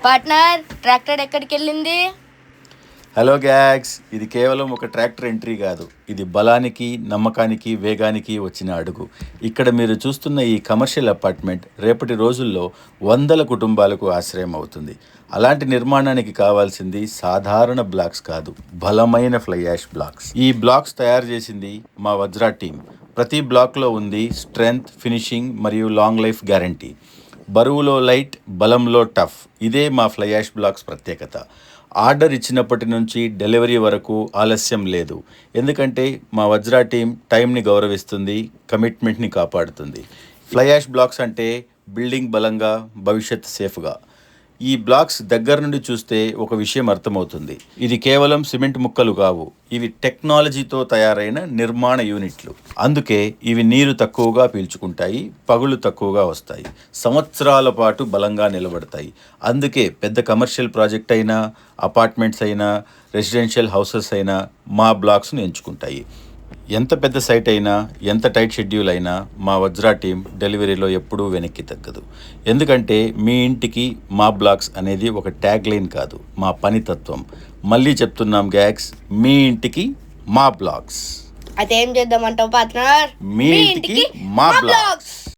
Partner, tractor ఎక్కడికి వెళ్ళింది? Hello gags, ఇది కేవలం ఒక ట్రాక్టర్ ఎంట్రీ కాదు. ఇది బలానికి, నమ్మకానికి, వేగానికి వచ్చిన అడుగు. ఇక్కడ మీరు చూస్తున్న ఈ కమర్షియల్ అపార్ట్మెంట్ రేపటి రోజుల్లో వందల కుటుంబాలకు ఆశ్రయం అవుతుంది. అలాంటి నిర్మాణానికి కావాల్సింది సాధారణ బ్లాక్స్ కాదు, బలమైన ఫ్లై యాష్ బ్లాక్స్. ఈ బ్లాక్స్ తయారు చేసింది మా వజ్రా టీం. ప్రతి బ్లాక్లో ఉంది స్ట్రెంగ్త్, ఫినిషింగ్ మరియు long life guarantee. బరువులో light, బలంలో tough. ఇదే మా ఫ్లై యాష్ బ్లాక్స్ ప్రత్యేకత. ఆర్డర్ ఇచ్చినప్పటి నుంచి డెలివరీ వరకు ఆలస్యం లేదు. ఎందుకంటే మా వజ్రా టీం టైంని గౌరవిస్తుంది, కమిట్మెంట్ని కాపాడుతుంది. ఫ్లై యాష్ బ్లాక్స్ అంటే బిల్డింగ్ బలంగా, భవిష్యత్ సేఫ్గా. ఈ బ్లాక్స్ దగ్గర నుండి చూస్తే ఒక విషయం అర్థమవుతుంది. ఇది కేవలం సిమెంట్ ముక్కలు కావు, ఇవి టెక్నాలజీతో తయారైన నిర్మాణ యూనిట్లు. అందుకే ఇవి నీరు తక్కువగా పీల్చుకుంటాయి, పగులు తక్కువగా వస్తాయి, సంవత్సరాల పాటు బలంగా నిలబడతాయి. అందుకే పెద్ద కమర్షియల్ ప్రాజెక్ట్ అయినా, అపార్ట్మెంట్స్ అయినా, రెసిడెన్షియల్ హౌసెస్ అయినా మా బ్లాక్స్ను ఎంచుకుంటాయి. ఎంత పెద్ద సైట్ అయినా, ఎంత టైట్ షెడ్యూల్ అయినా మా వజ్రా టీం డెలివరీలో ఎప్పుడూ వెనక్కి తగ్గదు. ఎందుకంటే మీ ఇంటికి మా బ్లాక్స్ అనేది ఒక ట్యాగ్ లైన్ కాదు, మా పనితత్వం. మళ్ళీ చెప్తున్నాం గ్యాగ్స్, మీ ఇంటికి మా బ్లాక్స్. అయితే ఏం చేద్దామంటావు పార్ట్నర్? మీ ఇంటికి మా బ్లాక్స్.